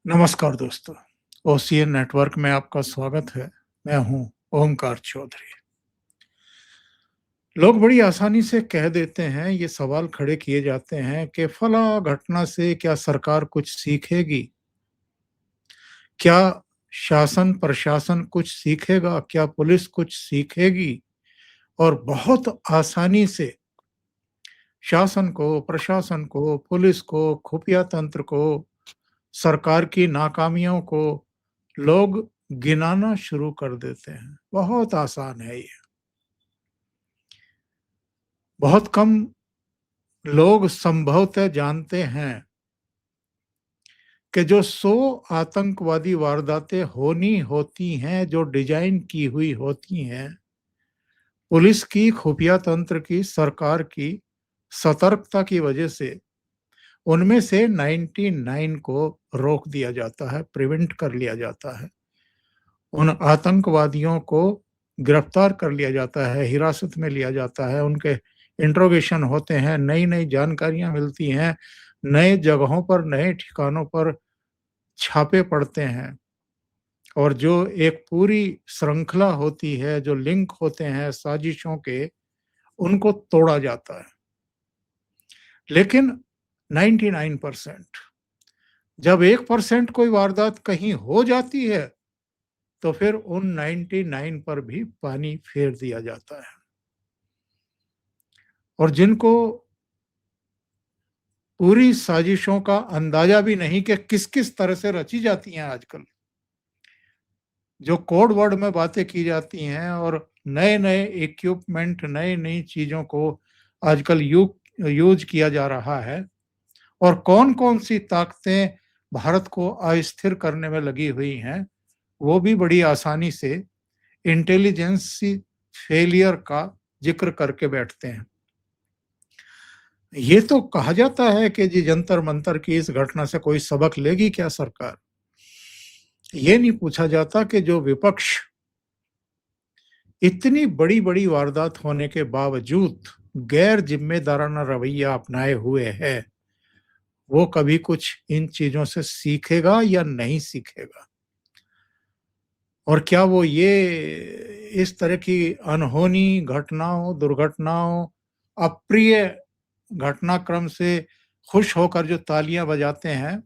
नमस्कार दोस्तों, OCN network में आपका स्वागत है। मैं हूं ओमकार चौधरी। लोग बड़ी आसानी से कह देते हैं, ये सवाल खड़े किए जाते हैं कि फला घटना से क्या सरकार कुछ सीखेगी? क्या शासन प्रशासन कुछ सीखेगा? क्या पुलिस कुछ सीखेगी? और बहुत आसानी से शासन को, प्रशासन को, पुलिस को, खुफिया तंत्र को, सरकार की नाकामियों को लोग गिनाना शुरू कर देते हैं। बहुत आसान है ये। बहुत कम लोग संभवतः जानते हैं कि जो 100 आतंकवादी वारदातें होनी होती हैं, जो डिजाइन की हुई होती हैं, पुलिस की, खुफिया तंत्र की, सरकार की सतर्कता की वजह से उनमें से 99 को रोक दिया जाता है, प्रिवेंट कर लिया जाता है। उन आतंकवादियों को गिरफ्तार कर लिया जाता है, हिरासत में लिया जाता है, उनके इंट्रोगेशन होते हैं, नई-नई जानकारियाँ मिलती हैं, नए जगहों पर, नए ठिकानों पर छापे पड़ते हैं और जो एक पूरी श्रृंखला होती है, जो लिंक होते हैं साजिशों के, उनको तोड़ा जाता है। लेकिन 99% जब 1% कोई वारदात कहीं हो जाती है, तो फिर उन 99 पर भी पानी फेर दिया जाता है। और जिनको पूरी साजिशों का अंदाजा भी नहीं कि किस-किस तरह से रची जाती हैं आजकल, जो कोड वर्ड में बातें की जाती हैं और नए-नए इक्विपमेंट, नई-नई चीज़ों को आजकल यूज़ किया जा रहा है और कौन-कौन सी ताकतें भारत को अस्थिर करने में लगी हुई हैं, वो भी बड़ी आसानी से इंटेलिजेंस फेलियर का ज़िक्र करके बैठते हैं। ये तो कहा जाता है कि जी जंतर-मंतर की इस घटना से कोई सबक लेगी क्या सरकार? ये नहीं पूछा जाता कि जो विपक्ष इतनी बड़ी-बड़ी वारदात होने के बावजूद गैर जिम्मेदाराना रवैया अपनाए हुए है, वो कभी कुछ इन चीज़ों से सीखेगा या नहीं सीखेगा? और क्या वो ये इस तरह की अनहोनी घटनाओं, दुर्घटनाओं, अप्रिय घटनाक्रम से खुश होकर जो तालियाँ बजाते हैं,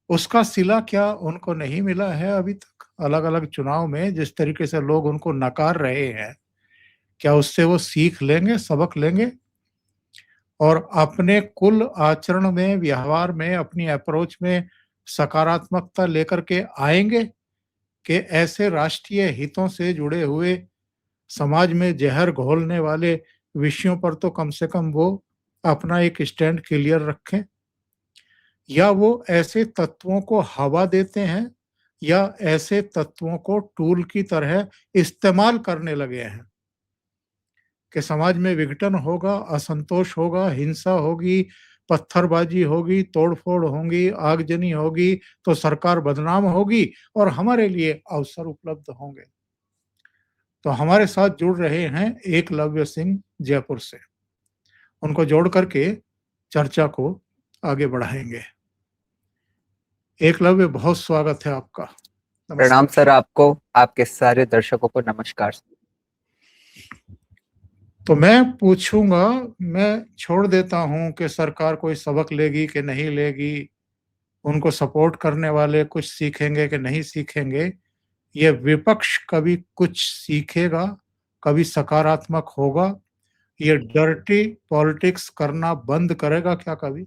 उसका सिला क्या उनको नहीं मिला है अभी तक? अलग-अलग चुनाव में जिस तरीके से लोग उनको नकार रहे हैं, क्या उससे वो सीख लेंगे, सबक लेंगे? और अपने कुल आचरण में, व्यवहार में, अपनी अप्रोच में सकारात्मकता लेकर के आएँगे कि ऐसे राष्ट्रीय हितों से जुड़े हुए, समाज में ज़हर घोलने वाले विषयों पर तो कम से कम वो अपना एक स्टैंड क्लियर रखें? या वो ऐसे तत्वों को हवा देते हैं या ऐसे तत्वों को टूल की तरह इस्तेमाल करने लगे हैं कि समाज में विघटन होगा, असंतोष होगा, हिंसा होगी, पत्थरबाजी होगी, तोड़-फोड़ होंगी, आगजनी होगी, तो सरकार बदनाम होगी और हमारे लिए अवसर उपलब्ध होंगे। तो हमारे साथ जुड़ रहे हैं एकलव्य सिंह जयपुर से। उनको जोड़ करके चर्चा को आगे बढ़ाएँगे। एकलव्य, बहुत स्वागत है आपका। प्रणाम सर आपको, आपके सारे दर्शकों को नमस्कार। तो मैं पूछूंगा, मैं छोड़ देता हूं कि सरकार कोई सबक लेगी कि नहीं लेगी, उनको सपोर्ट करने वाले कुछ सीखेंगे कि नहीं सीखेंगे। ये विपक्ष कभी कुछ सीखेगा, कभी सकारात्मक होगा, ये डर्टी पॉलिटिक्स करना बंद करेगा क्या कभी?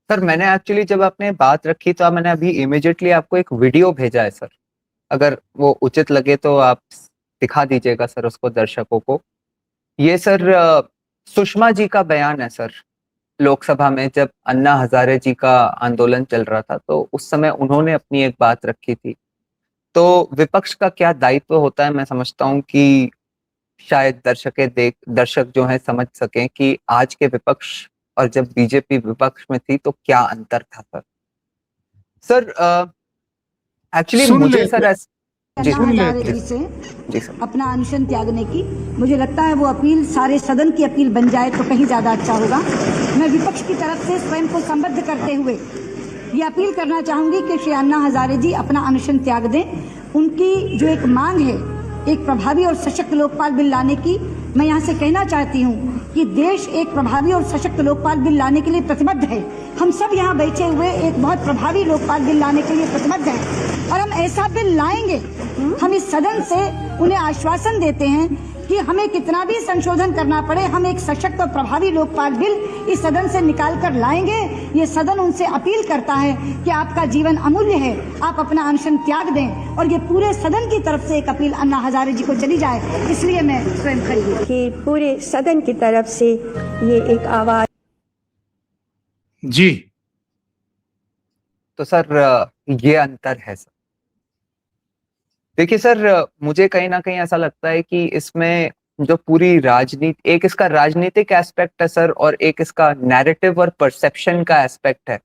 सर मैंने एक्चुअली जब आपने बात रखी तो मैंने अभी इमीडिएटली आपको एक वीडियो भेजा है सर, अगर वो उचित लगे तो आप दिखा दीजिएगा सर उसको दर्शकों को। ये सर सुषमा जी का बयान है सर, लोकसभा में जब अन्ना हजारे जी का आंदोलन चल रहा था तो उस समय उन्होंने अपनी एक बात रखी थी। तो विपक्ष का क्या दायित्व होता है, मैं समझता हूँ कि शायद दर्शक जो है समझ सकें कि आज के विपक्ष और जब बीजेपी विपक्ष में थी तो क्या अंतर था सर। सर एक्चुअली मुझे सर जी से अपना अनशन त्यागने की मुझे लगता है वो अपील सारे सदन की अपील बन जाए तो कहीं ज्यादा अच्छा होगा। मैं विपक्ष की तरफ से स्वयं को संबद्ध करते हुए ये अपील करना चाहूंगी कि श्री अन्ना हजारे जी अपना अनशन त्याग दें। उनकी जो एक मांग है एक प्रभावी और सशक्त लोकपाल बिल लाने की, मैं यहाँ से कहना चाहती हूँ कि देश एक प्रभावी और सशक्त लोकपाल बिल लाने के लिए प्रतिबद्ध है। हम सब यहाँ बैठे हुए एक बहुत प्रभावी लोकपाल बिल लाने के लिए प्रतिबद्ध हैं और हम ऐसा बिल लाएंगे। हम इस सदन से उन्हें आश्वासन देते हैं कि हमें कितना भी संशोधन करना पड़े, हम एक सशक्त और प्रभावी लोकपाल बिल इस सदन से निकाल कर लाएंगे। ये सदन उनसे अपील करता है कि आपका जीवन अमूल्य है, आप अपना अनशन त्याग दें, और ये पूरे सदन की तरफ से एक अपील अन्ना हजारे जी को चली जाए, इसलिए मैं स्वयं खड़ी हूँ कि पूरे सदन की तरफ से ये एक आवाज। जी तो सर ये अंतर है सर। देखिए सर, मुझे कहीं ना कहीं ऐसा लगता है कि इसमें जो पूरी राजनीति, एक इसका राजनीतिक एस्पेक्ट है सर और एक इसका नैरेटिव और परसेप्शन का एस्पेक्ट है।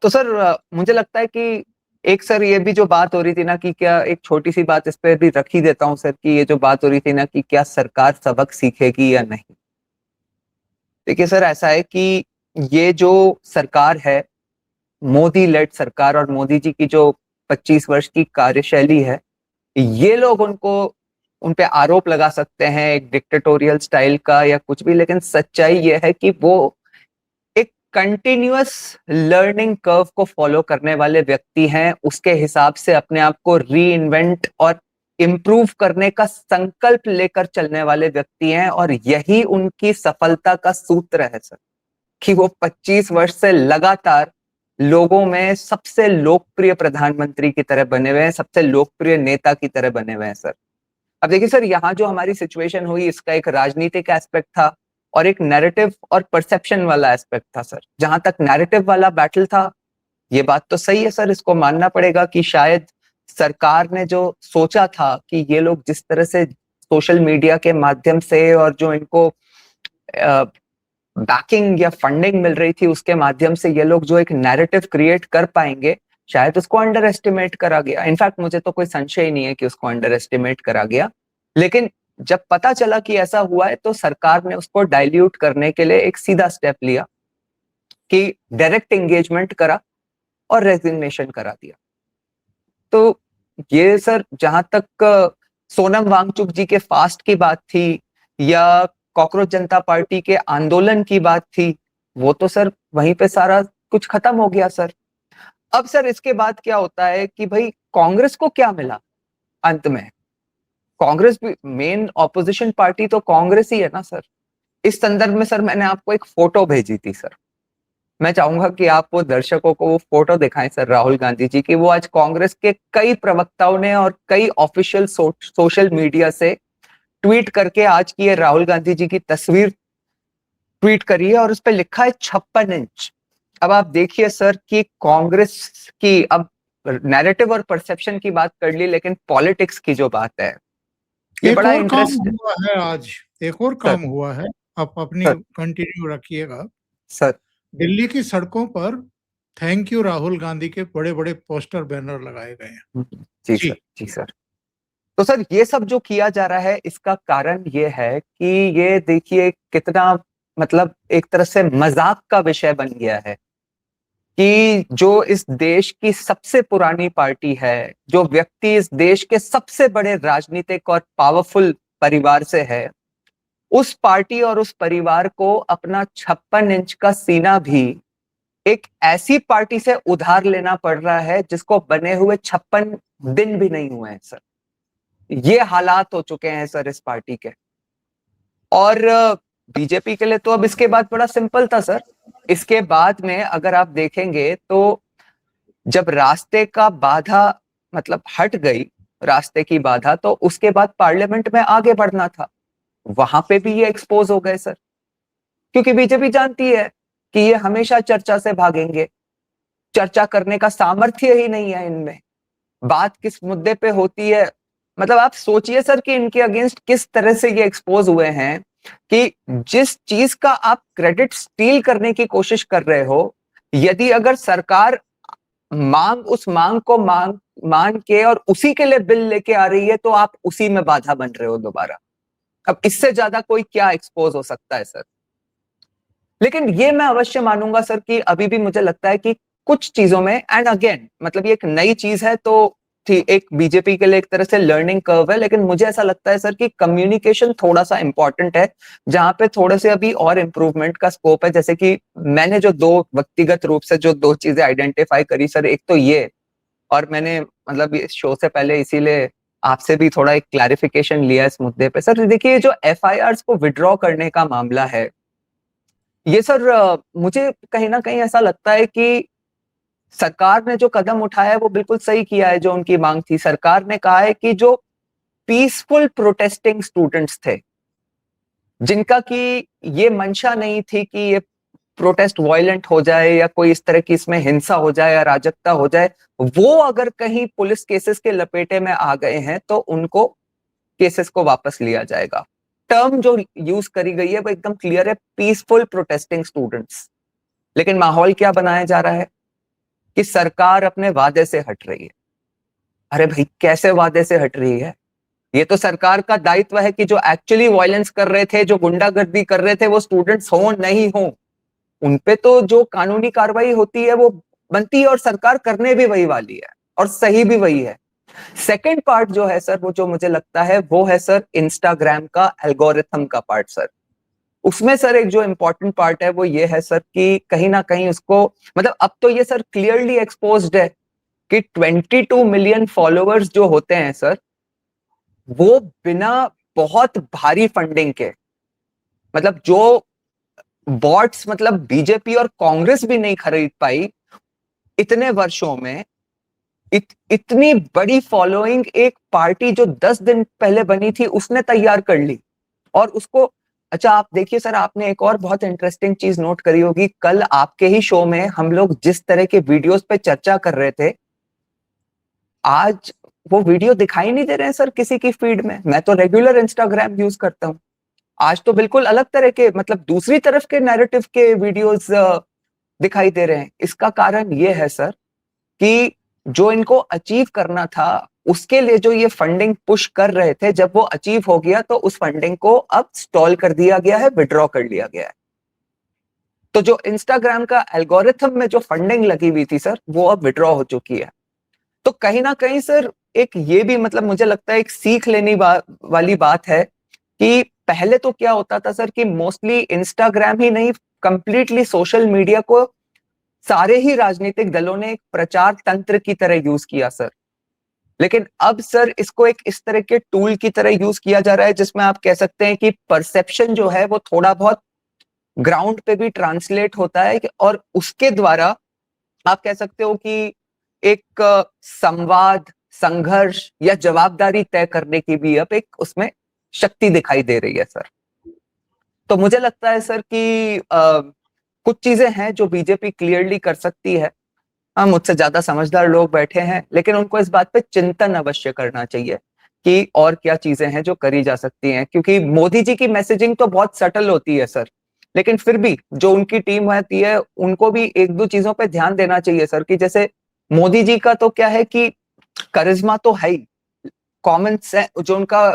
तो सर मुझे लगता है कि एक सर ये भी जो बात हो रही थी ना कि क्या, एक छोटी सी बात इस पे भी रख ही देता हूँ सर, कि ये जो बात हो रही थी ना कि क्या सरकार सबक सीखेगी या नहीं। देखिए सर, ऐसा है कि ये जो सरकार है, मोदी लेड सरकार, और मोदी जी की जो 25 वर्ष की कार्यशैली है, ये लोग उन पे आरोप लगा सकते हैं एक डिक्टेटोरियल स्टाइल का या कुछ भी, लेकिन सच्चाई ये है कि वो एक कंटिन्यूअस लर्निंग कर्व को फॉलो करने वाले व्यक्ति हैं। उसके हिसाब से अपने आप को री इन्वेंट और इम्प्रूव करने का संकल्प लेकर चलने वाले व्यक्ति हैं, और यही उनकी सफलता का सूत्र है सर, कि वो 25 वर्ष से लगातार लोगों में सबसे लोकप्रिय प्रधानमंत्री की तरह बने हुए हैं, सबसे लोकप्रिय नेता की तरह बने हुए हैं सर। अब देखिए सर, यहाँ जो हमारी सिचुएशन हुई, इसका एक राजनीतिक एस्पेक्ट था और एक नैरेटिव और परसेप्शन वाला एस्पेक्ट था सर। जहां तक नैरेटिव वाला बैटल था, ये बात तो सही है सर, इसको मानना पड़ेगा कि शायद सरकार ने जो सोचा था कि ये लोग जिस तरह से सोशल मीडिया के माध्यम से और जो इनको बैकिंग या फंडिंग मिल रही थी उसके माध्यम से ये लोग जो एक नैरेटिव क्रिएट कर पाएंगे, शायद उसको अंडर एस्टिमेट करा गया। इनफैक्ट मुझे तो कोई संशय नहीं है कि उसको अंडर एस्टिमेट करा गया, लेकिन जब पता चला कि ऐसा हुआ है तो सरकार ने उसको डाइल्यूट करने के लिए एक सीधा स्टेप लिया कि डायरेक्ट एंगेजमेंट करा और रेजिग्नेशन करा दिया। तो ये सर, जहां तक सोनम वांगचुक जी के फास्ट की बात थी या कॉकरोच जनता पार्टी के आंदोलन की बात थी, वो तो सर वहीं पे सारा कुछ खत्म हो गया सर। अब सर इसके बाद क्या होता है कि भाई कांग्रेस को क्या मिला अंत में? कांग्रेस भी मेन ऑपोजिशन पार्टी तो कांग्रेस ही है ना सर। इस संदर्भ में सर मैंने आपको एक फोटो भेजी थी सर, मैं चाहूंगा कि आप वो दर्शकों को वो फोटो दिखाएं सर, राहुल गांधी जी की। वो आज कांग्रेस के कई प्रवक्ताओं ने और कई ऑफिशियल सोशल मीडिया से ट्वीट करके आज की ये राहुल गांधी जी की तस्वीर ट्वीट करी है और उस पर लिखा है 56 इंच। अब आप देखिए सर कि कांग्रेस की, अब नैरेटिव और परसेप्शन की बात कर ली, लेकिन पॉलिटिक्स की जो बात है, ये बड़ा इंटरेस्ट हुआ है। आज एक और काम हुआ है, आप अपनी कंटिन्यू रखिएगा सर। दिल्ली की सड़कों पर थैंक यू राहुल गांधी के बड़े बड़े पोस्टर बैनर लगाए गए हैं। जी सर, जी सर। तो सर ये सब जो किया जा रहा है, इसका कारण ये है कि ये देखिए कितना, मतलब एक तरह से मजाक का विषय बन गया है कि जो इस देश की सबसे पुरानी पार्टी है, जो व्यक्ति इस देश के सबसे बड़े राजनीतिक और पावरफुल परिवार से है, उस पार्टी और उस परिवार को अपना 56 इंच का सीना भी एक ऐसी पार्टी से उधार लेना पड़ रहा है जिसको बने हुए 56 दिन भी नहीं हुए हैं सर। ये हालात हो चुके हैं सर इस पार्टी के। और बीजेपी के लिए तो अब इसके बाद बड़ा सिंपल था सर। इसके बाद में अगर आप देखेंगे तो जब रास्ते का बाधा, मतलब हट गई रास्ते की बाधा, तो उसके बाद पार्लियामेंट में आगे बढ़ना था। वहां पे भी ये एक्सपोज हो गए सर, क्योंकि बीजेपी जानती है कि ये हमेशा चर्चा से भागेंगे, चर्चा करने का सामर्थ्य ही नहीं है इनमें। बात किस मुद्दे पे होती है, मतलब आप सोचिए सर कि इनके अगेंस्ट किस तरह से ये एक्सपोज हुए हैं कि जिस चीज का आप क्रेडिट स्टील करने की कोशिश कर रहे हो, यदि अगर सरकार उस मांग को मान के और उसी के लिए बिल लेके आ रही है, तो आप उसी में बाधा बन रहे हो दोबारा। अब इससे ज्यादा कोई क्या एक्सपोज हो सकता है सर? लेकिन ये मैं अवश्य मानूंगा सर कि अभी भी मुझे लगता है कि कुछ चीजों में, एंड अगेन मतलब ये एक नई चीज है तो थी, एक बीजेपी के लिए एक तरह से लर्निंग कर्व है, लेकिन मुझे ऐसा लगता है सर कि कम्युनिकेशन थोड़ा सा इंपॉर्टेंट है, जहां पे थोड़े से अभी और इम्प्रूवमेंट का स्कोप है। जैसे कि मैंने जो दो व्यक्तिगत रूप से जो दो चीजें आइडेंटिफाई करी सर, एक तो ये, और मैंने मतलब इस शो से पहले इसीलिए आपसे भी थोड़ा एक क्लैरिफिकेशन लिया इस मुद्दे पे। सर देखिए, जो एफआईआर्स को विड्रॉ करने का मामला है, ये सर मुझे कहीं ना कहीं ऐसा लगता है कि सरकार ने जो कदम उठाया है वो बिल्कुल सही किया है। जो उनकी मांग थी, सरकार ने कहा है कि जो पीसफुल प्रोटेस्टिंग स्टूडेंट्स थे, जिनका कि ये मंशा नहीं थी कि ये प्रोटेस्ट वायलेंट हो जाए या कोई इस तरह की इसमें हिंसा हो जाए, अराजकता हो जाए, वो अगर कहीं पुलिस केसेस के लपेटे में आ गए हैं तो उनको केसेस को वापस लिया जाएगा। टर्म जो यूज करी गई है वो एकदम क्लियर है, पीसफुल प्रोटेस्टिंग स्टूडेंट्स। लेकिन माहौल क्या बनाया जा रहा है कि सरकार अपने वादे से हट रही है। अरे भाई, कैसे वादे से हट रही है? ये तो सरकार का दायित्व है कि जो एक्चुअली वायलेंस कर रहे थे, जो गुंडागर्दी कर रहे थे, वो स्टूडेंट्स हो नहीं हो, उनपे तो जो कानूनी कार्रवाई होती है वो बनती है, और सरकार करने भी वही वाली है और सही भी वही है। सेकेंड पार्ट जो है सर, वो जो मुझे लगता है वो है सर इंस्टाग्राम का एल्गोरिथम का पार्ट सर। उसमें सर एक जो इंपॉर्टेंट पार्ट है वो ये है सर कि कहीं ना कहीं उसको, मतलब अब तो ये सर क्लियरली एक्सपोज्ड है कि 22 मिलियन फॉलोअर्स जो होते हैं सर, वो बिना बहुत भारी फंडिंग के, मतलब जो बॉट्स मतलब बीजेपी और कांग्रेस भी नहीं खरीद पाई इतने वर्षों में, इतनी बड़ी फॉलोइंग एक पार्टी जो 10 दिन पहले बनी थी उसने तैयार कर ली। और उसको, अच्छा आप देखिए सर, आपने एक और बहुत इंटरेस्टिंग चीज नोट करी होगी, कल आपके ही शो में हम लोग जिस तरह के वीडियोस पे चर्चा कर रहे थे, आज वो वीडियो दिखाई नहीं दे रहे हैं सर किसी की फीड में। मैं तो रेगुलर इंस्टाग्राम यूज करता हूं, आज तो बिल्कुल अलग तरह के, मतलब दूसरी तरफ के नैरेटिव के वीडियोस दिखाई दे रहे हैं। इसका कारण ये है सर कि जो इनको अचीव करना था, उसके लिए जो ये फंडिंग पुश कर रहे थे, जब वो अचीव हो गया तो उस फंडिंग को अब स्टॉल कर दिया गया है, विड्रॉ कर लिया गया है। तो जो इंस्टाग्राम का एल्गोरिथम में जो फंडिंग लगी हुई थी सर, वो अब विड्रॉ हो चुकी है। तो कहीं ना कहीं सर एक ये भी, मतलब मुझे लगता है एक सीख लेने वाली बात है कि पहले तो क्या होता था सर कि मोस्टली इंस्टाग्राम ही नहीं, कंप्लीटली सोशल मीडिया को सारे ही राजनीतिक दलों ने एक प्रचार तंत्र की तरह यूज किया सर। लेकिन अब सर इसको एक इस तरह के टूल की तरह यूज किया जा रहा है जिसमें आप कह सकते हैं कि परसेप्शन जो है वो थोड़ा बहुत ग्राउंड पे भी ट्रांसलेट होता है, और उसके द्वारा आप कह सकते हो कि एक संवाद, संघर्ष या जवाबदारी तय करने की भी अब एक उसमें शक्ति दिखाई दे रही है सर। तो मुझे लगता है सर कि कुछ चीजें हैं जो बीजेपी क्लियरली कर सकती है। मुझसे ज्यादा समझदार लोग बैठे हैं, लेकिन उनको इस बात पे चिंतन अवश्य करना चाहिए कि और क्या चीजें हैं जो करी जा सकती हैं, क्योंकि मोदी जी की मैसेजिंग तो बहुत सटल होती है सर, लेकिन फिर भी जो उनकी टीम होती है उनको भी एक दो चीजों पे ध्यान देना चाहिए सर। कि जैसे मोदी जी का तो क्या है कि करिश्मा तो है ही, कॉमन सेंस जो उनका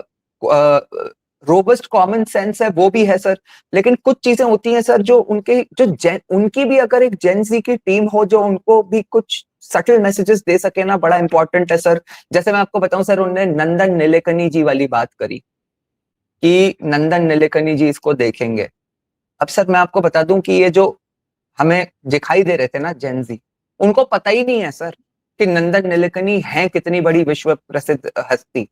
रोबस्ट कॉमन सेंस है वो भी है सर, लेकिन कुछ चीजें होती हैं सर जो उनके जो उनकी भी अगर एक जेनजी की टीम हो जो उनको भी कुछ सटल मैसेजेस दे सके ना, बड़ा इंपॉर्टेंट है सर। जैसे मैं आपको बताऊं सर, उन्होंने नंदन नीलेकनी जी वाली बात करी कि नंदन नीलेकनी जी इसको देखेंगे। अब सर मैं आपको बता दूं कि ये जो हमें दिखाई दे रहे थे ना जेनजी, उनको पता ही नहीं है सर कि नंदन नीलेकनी है कितनी बड़ी विश्व प्रसिद्ध हस्ती।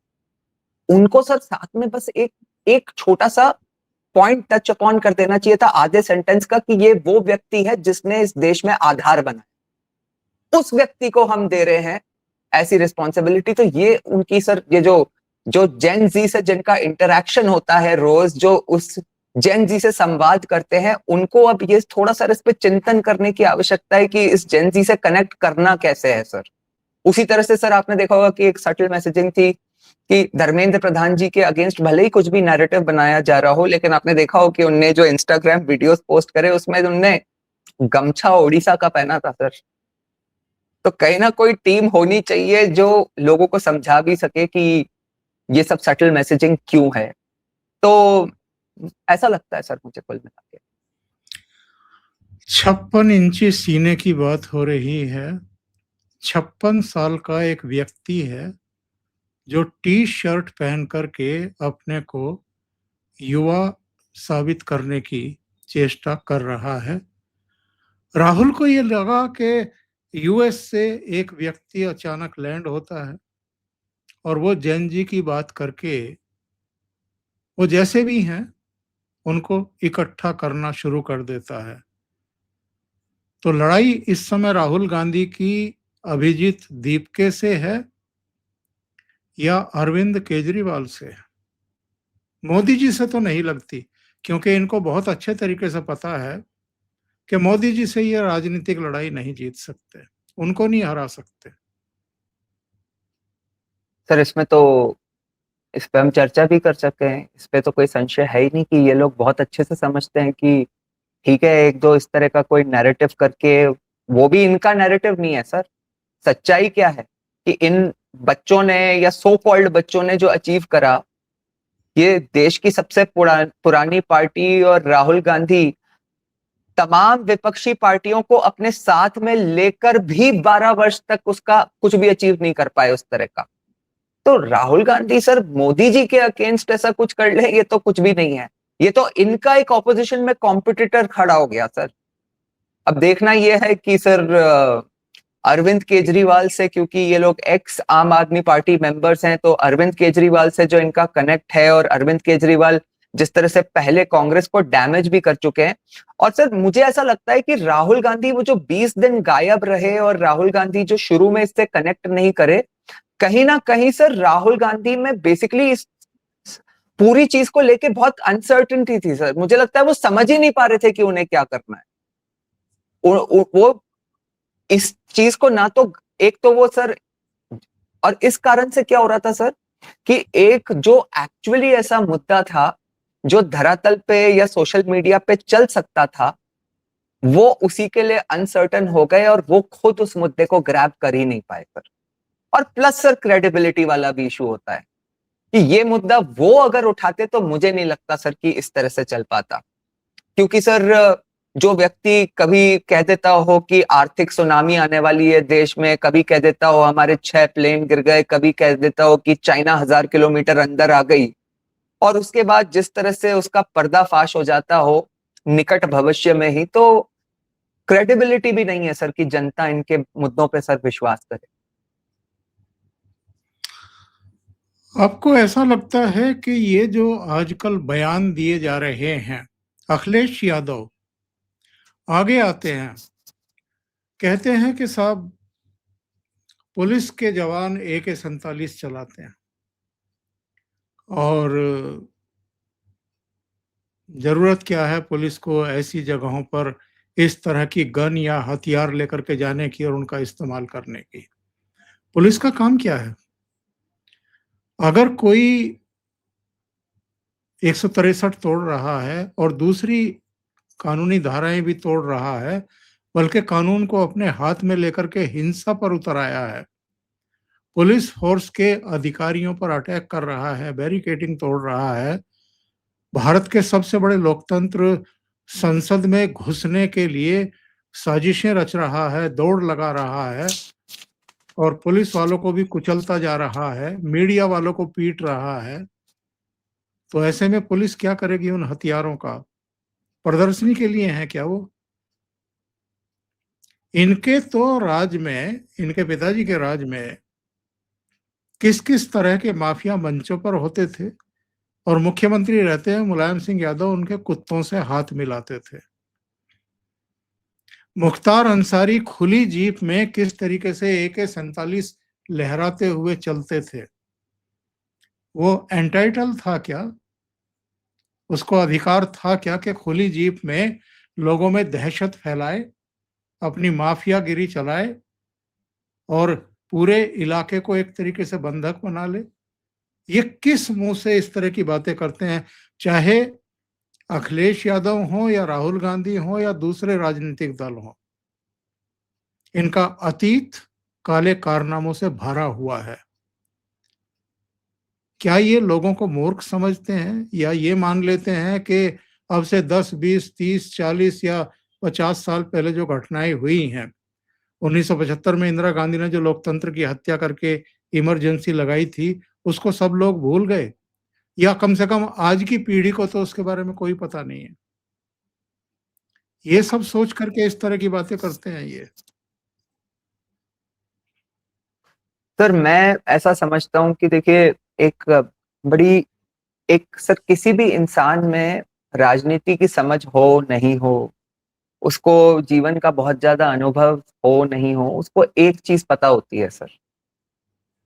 उनको सर साथ में बस एक एक छोटा सा पॉइंट टच अपॉन कर देना चाहिए था आधे सेंटेंस का कि ये वो व्यक्ति है जिसने इस देश में आधार बनाया, उस व्यक्ति को हम दे रहे हैं ऐसी रिस्पॉन्सिबिलिटी। तो ये उनकी सर, ये जो जो जेन जी से जिनका इंटरेक्शन होता है रोज, जो उस जेन जी से संवाद करते हैं, उनको अब ये थोड़ा सा इस पे चिंतन करने की आवश्यकता है कि इस जेन जी से कनेक्ट करना कैसे है सर। उसी तरह से सर आपने देखा होगा कि एक सटल मैसेजिंग थी कि धर्मेंद्र प्रधान जी के अगेंस्ट भले ही कुछ भी नैरेटिव बनाया जा रहा हो, लेकिन आपने देखा हो कि उनने जो इंस्टाग्राम वीडियोस पोस्ट करे उसमें उनने गमछा ओडिशा का पहना था सर। तो कहीं ना कोई टीम होनी चाहिए जो लोगों को समझा भी सके कि ये सब सटल मैसेजिंग क्यों है। तो ऐसा लगता है सर मुझे कुल मिला के। 56 इंची सीने की बात हो रही है। 56 साल का एक व्यक्ति है जो टी शर्ट पहन करके अपने को युवा साबित करने की चेष्टा कर रहा है। राहुल को ये लगा कि यूएस से एक व्यक्ति अचानक लैंड होता है और वो जेन जी की बात करके वो जैसे भी हैं उनको इकट्ठा करना शुरू कर देता है। तो लड़ाई इस समय राहुल गांधी की अभिजीत दीपके से है या अरविंद केजरीवाल से। मोदी जी से तो नहीं लगती, क्योंकि इनको बहुत अच्छे तरीके से पता है कि मोदी जी से ये राजनीतिक लड़ाई नहीं जीत सकते, उनको नहीं हरा सकते। सर इसमें तो इस पे हम चर्चा भी कर सकते हैं, इस पे तो कोई संशय है ही नहीं कि ये लोग बहुत अच्छे से समझते हैं कि ठीक है एक दो इस तरह का कोई नैरेटिव करके, वो भी इनका नैरेटिव नहीं है सर। सच्चाई क्या है कि इन बच्चों ने या सो कॉल्ड बच्चों ने जो अचीव करा, ये देश की सबसे पुरानी पार्टी और राहुल गांधी तमाम विपक्षी पार्टियों को अपने साथ में लेकर भी 12 वर्ष तक उसका कुछ भी अचीव नहीं कर पाए उस तरह का। तो राहुल गांधी सर मोदी जी के अगेंस्ट ऐसा कुछ कर ले, ये तो कुछ भी नहीं है। ये तो इनका एक ऑपोजिशन में कॉम्पिटिटर खड़ा हो गया सर। अब देखना यह है कि सर अरविंद केजरीवाल से, क्योंकि ये लोग एक्स आम आदमी पार्टी मेंबर्स हैं, तो अरविंद केजरीवाल से जो इनका कनेक्ट है, और अरविंद केजरीवाल जिस तरह से पहले कांग्रेस को डैमेज भी कर चुके हैं। और सर मुझे ऐसा लगता है कि राहुल गांधी वो जो 20 दिन गायब रहे और राहुल गांधी जो शुरू में इससे कनेक्ट नहीं करे, कहीं ना कहीं सर राहुल गांधी में बेसिकली इस पूरी चीज को लेके बहुत अनसर्टेनिटी थी सर। मुझे लगता है वो समझ ही नहीं पा रहे थे कि उन्हें क्या करना है। वो इस चीज को ना तो एक तो वो सर, और इस कारण से क्या हो रहा था सर कि एक जो एक्चुअली ऐसा मुद्दा था जो धरातल पे या सोशल मीडिया पे चल सकता था, वो उसी के लिए अनसर्टन हो गए और वो खुद उस मुद्दे को ग्रैब कर ही नहीं पाए सर। और प्लस सर क्रेडिबिलिटी वाला भी इशू होता है कि ये मुद्दा वो अगर उठाते तो मुझे नहीं लगता सर कि इस तरह से चल पाता। क्योंकि सर जो व्यक्ति कभी कह देता हो कि आर्थिक सुनामी आने वाली है देश में, कभी कह देता हो हमारे 6 प्लेन गिर गए, कभी कह देता हो कि चाइना 1000 किलोमीटर अंदर आ गई, और उसके बाद जिस तरह से उसका पर्दाफाश हो जाता हो निकट भविष्य में ही, तो क्रेडिबिलिटी भी नहीं है सर कि जनता इनके मुद्दों पे सर विश्वास करे। आपको ऐसा लगता है कि ये जो आजकल बयान दिए जा रहे हैं, अखिलेश यादव आगे आते हैं, कहते हैं कि साहब पुलिस के जवान AK-47 चलाते हैं और जरूरत क्या है पुलिस को ऐसी जगहों पर इस तरह की गन या हथियार लेकर के जाने की और उनका इस्तेमाल करने की। पुलिस का काम क्या है? अगर कोई 163 तोड़ रहा है और दूसरी कानूनी धाराएं भी तोड़ रहा है, बल्कि कानून को अपने हाथ में लेकर के हिंसा पर उतर आया है, पुलिस फोर्स के अधिकारियों पर अटैक कर रहा है, बैरिकेडिंग तोड़ रहा है, भारत के सबसे बड़े लोकतंत्र संसद में घुसने के लिए साजिशें रच रहा है, दौड़ लगा रहा है और पुलिस वालों को भी कुचलता जा रहा है, मीडिया वालों को पीट रहा है, तो ऐसे में पुलिस क्या करेगी उन हथियारों का? प्रदर्शनी के लिए हैं क्या वो? इनके तो राज में, इनके पिताजी के राज में किस किस तरह के माफिया मंचों पर होते थे और मुख्यमंत्री रहते हैं मुलायम सिंह यादव उनके कुत्तों से हाथ मिलाते थे। मुख्तार अंसारी खुली जीप में किस तरीके से AK-47 लहराते हुए चलते थे, वो एंटाइटल था क्या? उसको अधिकार था क्या कि खुली जीप में लोगों में दहशत फैलाए, अपनी माफियागिरी चलाए और पूरे इलाके को एक तरीके से बंधक बना ले? ये किस मुंह से इस तरह की बातें करते हैं? चाहे अखिलेश यादव हो या राहुल गांधी हो या दूसरे राजनीतिक दल हो, इनका अतीत काले कारनामों से भरा हुआ है। क्या ये लोगों को मूर्ख समझते हैं या ये मान लेते हैं कि अब से 10, 20, 30, 40 या 50 साल पहले जो घटनाएं हुई हैं, 1975 में इंदिरा गांधी ने जो लोकतंत्र की हत्या करके इमरजेंसी लगाई थी, उसको सब लोग भूल गए, या कम से कम आज की पीढ़ी को तो उसके बारे में कोई पता नहीं है। ये सब सोच करके इस तरह की बातें करते हैं ये। सर मैं ऐसा समझता हूँ कि देखिए बड़ी एक सर किसी भी इंसान में राजनीति की समझ हो नहीं हो, उसको जीवन का बहुत ज्यादा अनुभव हो नहीं हो, उसको एक चीज पता होती है सर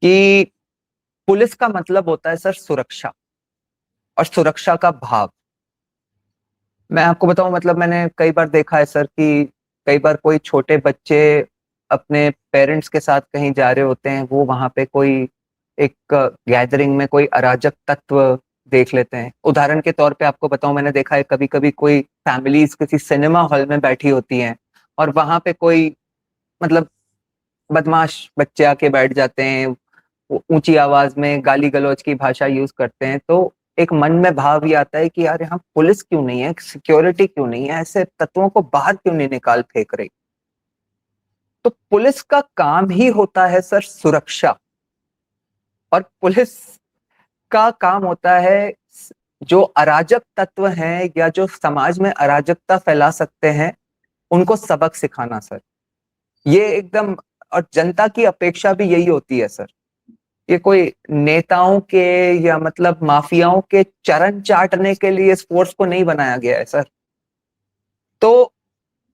कि पुलिस का मतलब होता है सर सुरक्षा और सुरक्षा का भाव। मैं आपको बताऊं, मतलब मैंने कई बार देखा है सर कि कई बार कोई छोटे बच्चे अपने पेरेंट्स के साथ कहीं जा रहे होते हैं, वो वहां पे कोई एक गैदरिंग में कोई अराजक तत्व देख लेते हैं। उदाहरण के तौर पे आपको बताऊं, मैंने देखा है कभी कभी कोई फैमिलीज किसी सिनेमा हॉल में बैठी होती हैं और वहां पे कोई मतलब बदमाश बच्चे आके बैठ जाते हैं, वो ऊंची आवाज में गाली गलौज की भाषा यूज करते हैं। तो एक मन में भाव ये आता है कि यार यहाँ पुलिस क्यों नहीं है, सिक्योरिटी क्यों नहीं है, ऐसे तत्वों को बाहर क्यों नहीं निकाल फेंक रही। तो पुलिस का काम ही होता है सर सुरक्षा, और पुलिस का काम होता है जो अराजक तत्व हैं या जो समाज में अराजकता फैला सकते हैं उनको सबक सिखाना सर। ये एकदम, और जनता की अपेक्षा भी यही होती है सर। ये कोई नेताओं के या मतलब माफियाओं के चरण चाटने के लिए इस फोर्स को नहीं बनाया गया है सर। तो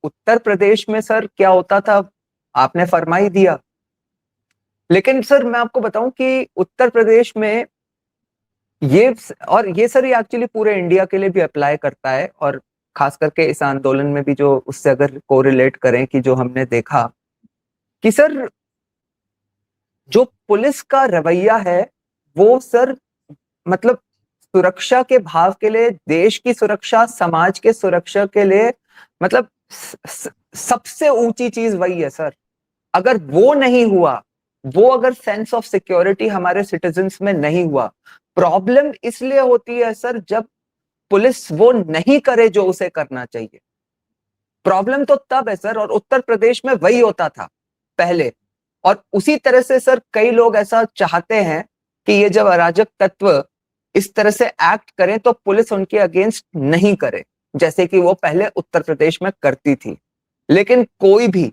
उत्तर प्रदेश में सर क्या होता था, आपने फरमा ही दिया। लेकिन सर मैं आपको बताऊं कि उत्तर प्रदेश में ये, और ये सर ये एक्चुअली पूरे इंडिया के लिए भी अप्लाई करता है, और खास करके इस आंदोलन में भी जो उससे अगर कोरिलेट करें कि जो हमने देखा कि सर जो पुलिस का रवैया है वो सर मतलब सुरक्षा के भाव के लिए, देश की सुरक्षा, समाज के सुरक्षा के लिए मतलब सबसे ऊंची चीज वही है सर। अगर वो नहीं हुआ, वो अगर सेंस ऑफ सिक्योरिटी हमारे सिटीजन्स में नहीं हुआ, प्रॉब्लम इसलिए होती है सर जब पुलिस वो नहीं करे जो उसे करना चाहिए। प्रॉब्लम तो तब है सर, और उत्तर प्रदेश में वही होता था पहले। और उसी तरह से सर कई लोग ऐसा चाहते हैं कि ये जब अराजक तत्व इस तरह से एक्ट करें तो पुलिस उनके अगेंस्ट नहीं करे, जैसे कि वो पहले उत्तर प्रदेश में करती थी। लेकिन कोई भी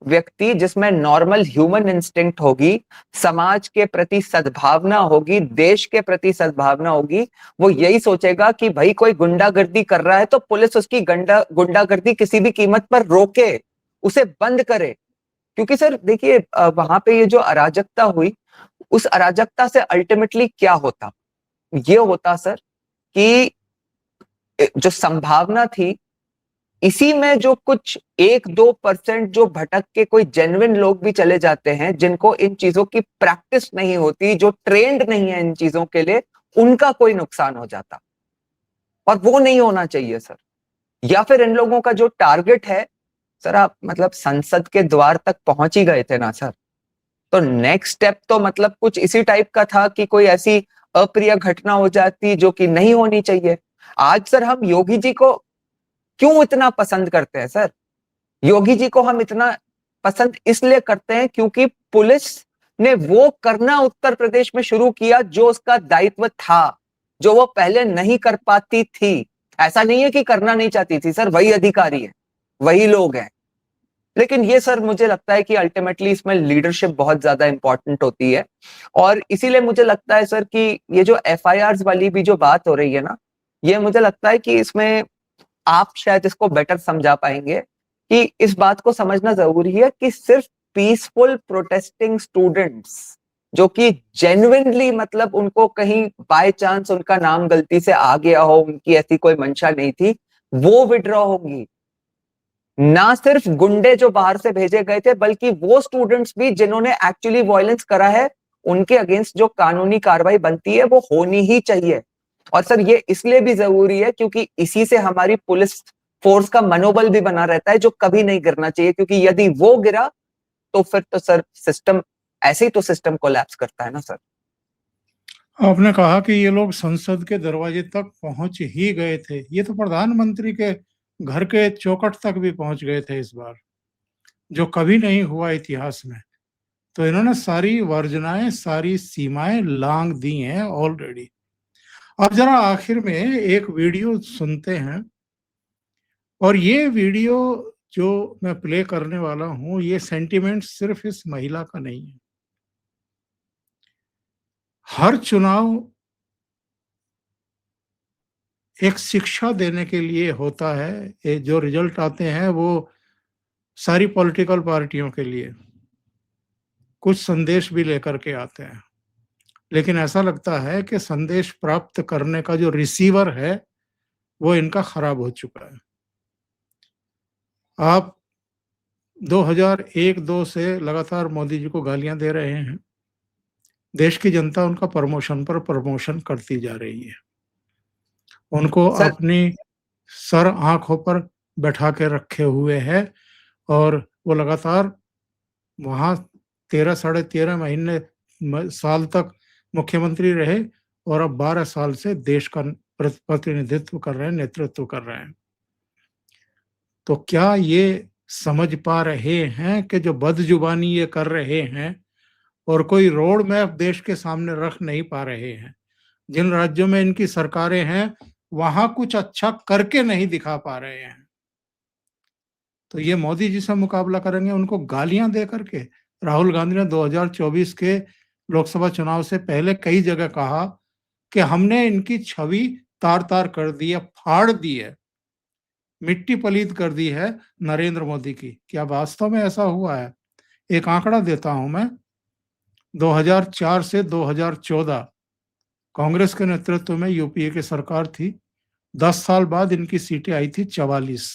व्यक्ति जिसमें नॉर्मल ह्यूमन इंस्टिंक्ट होगी, समाज के प्रति सद्भावना होगी, देश के प्रति सद्भावना होगी, वो यही सोचेगा कि भाई कोई गुंडागर्दी कर रहा है तो पुलिस उसकी गुंडागर्दी किसी भी कीमत पर रोके, उसे बंद करे। क्योंकि सर देखिए वहां पे ये जो अराजकता हुई, उस अराजकता से अल्टीमेटली क्या होता, ये होता सर कि जो संभावना थी इसी में जो कुछ 1-2% जो भटक के कोई जेन्युइन लोग भी चले जाते हैं, जिनको इन चीजों की प्रैक्टिस नहीं होती, जो ट्रेंड नहीं है इन चीजों के लिए, उनका कोई नुकसान हो जाता। और वो नहीं होना चाहिए सर। या फिर इन लोगों का जो टारगेट है सर, आप मतलब संसद के द्वार तक पहुंच ही गए थे ना सर, तो नेक्स्ट स्टेप तो मतलब कुछ इसी टाइप का था कि कोई ऐसी अप्रिय घटना हो जाती जो कि नहीं होनी चाहिए। आज सर हम योगी जी को क्यों इतना पसंद करते हैं सर? योगी जी को हम इतना पसंद इसलिए करते हैं क्योंकि पुलिस ने वो करना उत्तर प्रदेश में शुरू किया जो उसका दायित्व था, जो वो पहले नहीं कर पाती थी। ऐसा नहीं है कि करना नहीं चाहती थी सर, वही अधिकारी है, वही लोग हैं। लेकिन ये सर मुझे लगता है कि अल्टीमेटली इसमें लीडरशिप बहुत ज्यादा इंपॉर्टेंट होती है। और इसीलिए मुझे लगता है सर कि ये जो FIRs वाली भी जो बात हो रही है ना, ये मुझे लगता है कि इसमें आप शायद इसको बेटर समझा पाएंगे कि इस बात को समझना जरूरी है कि सिर्फ पीसफुल प्रोटेस्टिंग स्टूडेंट्स जो कि जेन्युइनली मतलब उनको कहीं बाय चांस उनका नाम गलती से आ गया हो, उनकी ऐसी कोई मंशा नहीं थी, वो विड्रॉ होंगी। ना सिर्फ गुंडे जो बाहर से भेजे गए थे, बल्कि वो स्टूडेंट्स भी जिन्होंने एक्चुअली वायलेंस करा है, उनके अगेंस्ट जो कानूनी कार्रवाई बनती है वो होनी ही चाहिए। और सर ये इसलिए भी जरूरी है क्योंकि इसी से हमारी पुलिस फोर्स का मनोबल भी बना रहता है, जो कभी नहीं गिरना चाहिए, क्योंकि यदि वो गिरा तो फिर तो सर सिस्टम ऐसे ही तो सिस्टम कोलैप्स करता है ना सर। आपने कहा कि ये लोग संसद के दरवाजे तक पहुंच ही गए थे। ये तो प्रधानमंत्री के घर के चौखट तक भी पहुंच गए थे इस बार, जो कभी नहीं हुआ इतिहास में। तो इन्होंने सारी वर्जनाएं, सारी सीमाएं लांघ दी हैं ऑलरेडी। अब जरा आखिर में एक वीडियो सुनते हैं, और ये वीडियो जो मैं प्ले करने वाला हूं, ये सेंटिमेंट सिर्फ इस महिला का नहीं है। हर चुनाव एक शिक्षा देने के लिए होता है। ये जो रिजल्ट आते हैं वो सारी पॉलिटिकल पार्टियों के लिए कुछ संदेश भी लेकर के आते हैं, लेकिन ऐसा लगता है कि संदेश प्राप्त करने का जो रिसीवर है वो इनका खराब हो चुका है। आप 2001-2 से लगातार मोदी जी को गालियां दे रहे हैं। देश की जनता उनका प्रमोशन पर प्रमोशन करती जा रही है। उनको सर अपनी सर आंखों पर बैठा के रखे हुए है, और वो लगातार वहां 13 साढ़े 13 महीने साल तक मुख्यमंत्री रहे, और अब 12 साल से देश का प्रतिनिधित्व कर रहे हैं, नेतृत्व कर रहे हैं। तो क्या ये समझ पा रहे हैं कि जो बदजुबानी ये कर रहे हैं और कोई रोड मैप देश के सामने रख नहीं पा रहे हैं? जिन राज्यों में इनकी सरकारें हैं वहां कुछ अच्छा करके नहीं दिखा पा रहे हैं। तो ये मोदी जी से मुकाबला करेंगे उनको गालियां दे करके। राहुल गांधी ने 2024 के लोकसभा चुनाव से पहले कई जगह कहा कि हमने इनकी छवि तार तार कर दी है, फाड़ दी है, मिट्टी पलीत कर दी है नरेंद्र मोदी की। क्या वास्तव में ऐसा हुआ है? एक आंकड़ा देता हूं मैं। 2004 से 2014 कांग्रेस के नेतृत्व में यूपीए की सरकार थी। 10 साल बाद इनकी सीटें आई थी 44।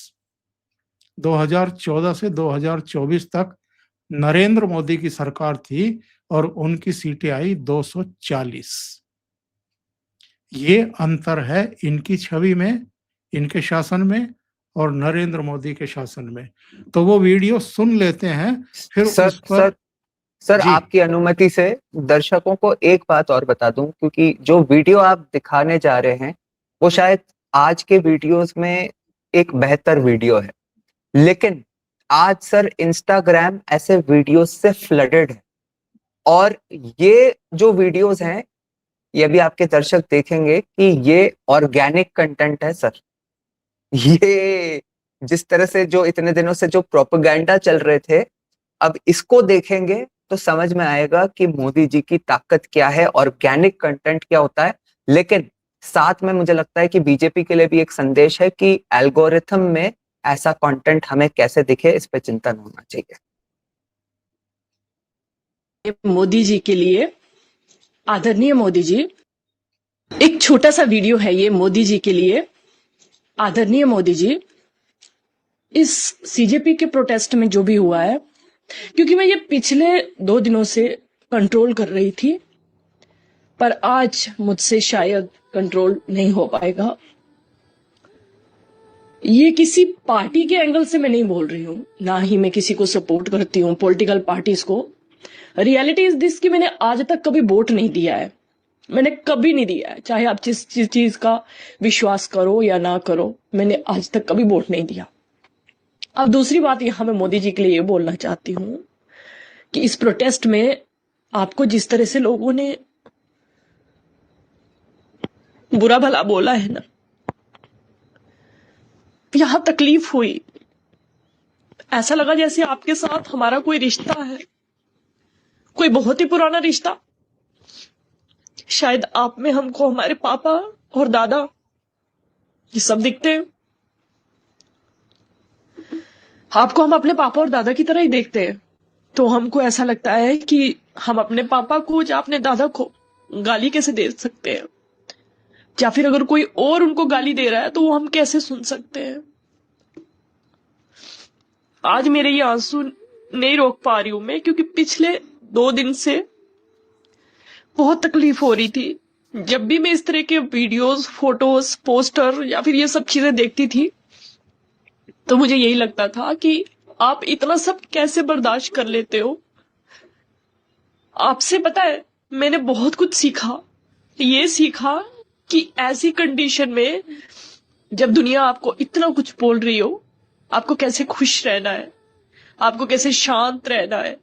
2014 से 2024 तक नरेंद्र मोदी की सरकार थी और उनकी सीटें आई 240। ये अंतर है इनकी छवि में, इनके शासन में, और नरेंद्र मोदी के शासन में। तो वो वीडियो सुन लेते हैं, फिर सर उस पर। सर जी। आपकी अनुमति से दर्शकों को एक बात और बता दूं, क्योंकि जो वीडियो आप दिखाने जा रहे हैं वो शायद आज के वीडियोस में एक बेहतर वीडियो है, लेकिन आज सर इंस्टाग्राम ऐसे वीडियोस से फ्लडेड है। और ये जो वीडियोस हैं, ये भी आपके दर्शक देखेंगे कि ये ऑर्गेनिक कंटेंट है सर। ये जिस तरह से जो इतने दिनों से जो प्रोपेगेंडा चल रहे थे, अब इसको देखेंगे तो समझ में आएगा कि मोदी जी की ताकत क्या है, ऑर्गेनिक कंटेंट क्या होता है। लेकिन साथ में मुझे लगता है कि बीजेपी के लिए भी एक संदेश है कि एल्गोरिथम में ऐसा कंटेंट हमें कैसे दिखे, इस पे चिंतन होना चाहिए। मोदी जी के लिए, आदरणीय मोदी जी, एक छोटा सा वीडियो है ये मोदी जी के लिए। आदरणीय मोदी जी, इस सीजेपी के प्रोटेस्ट में जो भी हुआ है, क्योंकि मैं ये पिछले 2 दिनों से कंट्रोल कर रही थी, पर आज मुझसे शायद कंट्रोल नहीं हो पाएगा। ये किसी पार्टी के एंगल से मैं नहीं बोल रही हूं, ना ही मैं किसी को सपोर्ट करती हूं, पॉलिटिकल पार्टीज को। रियलिटी इज दिस कि मैंने आज तक कभी वोट नहीं दिया है, मैंने कभी नहीं दिया है। चाहे आप जिस चीज का विश्वास करो या ना करो, मैंने आज तक कभी वोट नहीं दिया। अब दूसरी बात यहां मैं मोदी जी के लिए ये बोलना चाहती हूं कि इस प्रोटेस्ट में आपको जिस तरह से लोगों ने बुरा भला बोला है ना, यहां तकलीफ हुई। ऐसा लगा जैसे आपके साथ हमारा कोई रिश्ता है, कोई बहुत ही पुराना रिश्ता। शायद आप में हमको हमारे पापा और दादा ये सब दिखते हैं, आपको हम अपने पापा और दादा की तरह ही देखते हैं। तो हमको ऐसा लगता है कि हम अपने पापा को या अपने दादा को गाली कैसे दे सकते हैं, या फिर अगर कोई और उनको गाली दे रहा है तो वो हम कैसे सुन सकते हैं। आज मेरे ये आंसू नहीं रोक पा रही हूं मैं, क्योंकि पिछले 2 दिन से बहुत तकलीफ हो रही थी। जब भी मैं इस तरह के वीडियोस, फोटोज, पोस्टर या फिर ये सब चीजें देखती थी, तो मुझे यही लगता था कि आप इतना सब कैसे बर्दाश्त कर लेते हो। आपसे पता है मैंने बहुत कुछ सीखा। ये सीखा कि ऐसी कंडीशन में जब दुनिया आपको इतना कुछ बोल रही हो, आपको कैसे खुश रहना है, आपको कैसे शांत रहना है,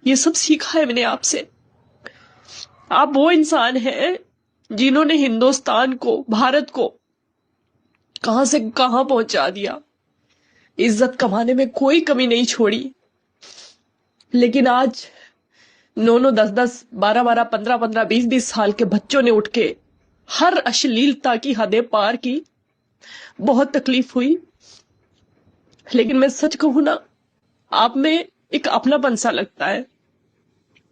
ये सब सीखा है मैंने आपसे। आप वो इंसान हैं जिन्होंने हिंदुस्तान को, भारत को कहां से कहां पहुंचा दिया, इज्जत कमाने में कोई कमी नहीं छोड़ी। लेकिन आज 9-9, 10-10, 12-12, 15-15, 20-20 साल के बच्चों ने उठ के हर अश्लीलता की हदें पार की। बहुत तकलीफ हुई, लेकिन मैं सच कहूं ना, आप में एक अपनापन सा लगता है,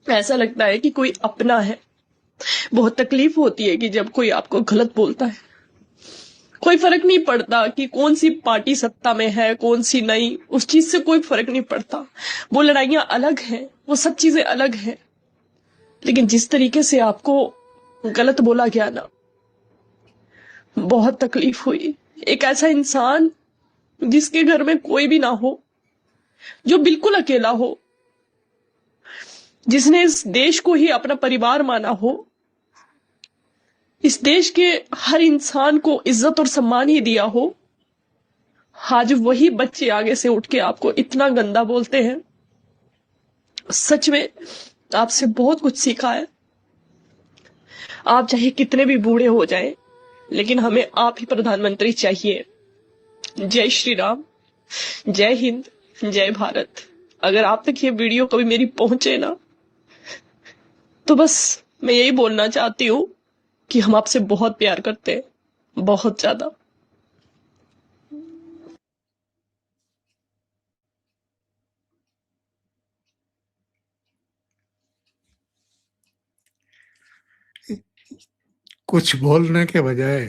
ऐसा लगता है कि कोई अपना है। बहुत तकलीफ होती है कि जब कोई आपको गलत बोलता है। कोई फर्क नहीं पड़ता कि कौन सी पार्टी सत्ता में है, कौन सी नहीं, उस चीज से कोई फर्क नहीं पड़ता। वो लड़ाइयां अलग हैं, वो सब चीजें अलग हैं। लेकिन जिस तरीके से आपको गलत बोला गया ना, बहुत तकलीफ हुई। एक ऐसा इंसान जिसके घर में कोई भी ना हो, जो बिल्कुल अकेला हो, जिसने इस देश को ही अपना परिवार माना हो, इस देश के हर इंसान को इज्जत और सम्मान ही दिया हो, आज वही बच्चे आगे से उठ के आपको इतना गंदा बोलते हैं। सच में आपसे बहुत कुछ सीखा है। आप चाहे कितने भी बूढ़े हो जाएं, लेकिन हमें आप ही प्रधानमंत्री चाहिए। जय श्री राम, जय हिंद, जय भारत। अगर आप तक ये वीडियो कभी मेरी पहुंचे ना, तो बस मैं यही बोलना चाहती हूँ कि हम आपसे बहुत प्यार करते हैं, बहुत ज्यादा। कुछ बोलने के बजाय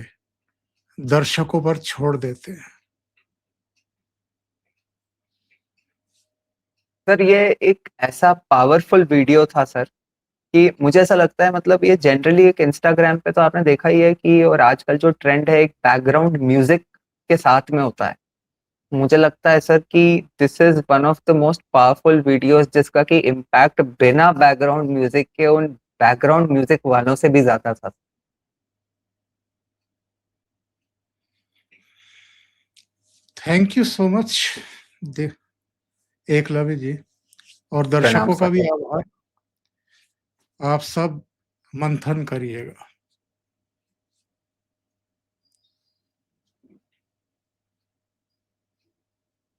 दर्शकों पर छोड़ देते हैं। सर ये एक ऐसा पावरफुल वीडियो था सर कि मुझे ऐसा लगता है, मतलब ये जनरली एक इंस्टाग्राम पे तो आपने देखा ही है कि, और आजकल जो ट्रेंड है एक बैकग्राउंड म्यूजिक के साथ में होता है। मुझे लगता है सर कि this is one of the most powerful videos जिसका कि इम्पैक्ट बिना बैकग्राउंड म्यूजिक के उन बैकग्राउंड म्यूजिक वालों से भी ज्यादा था। Thank you so much Eklavya ji, और प्रणाम दर्शकों का सर। भी आभार। आप सब मंथन करिएगा।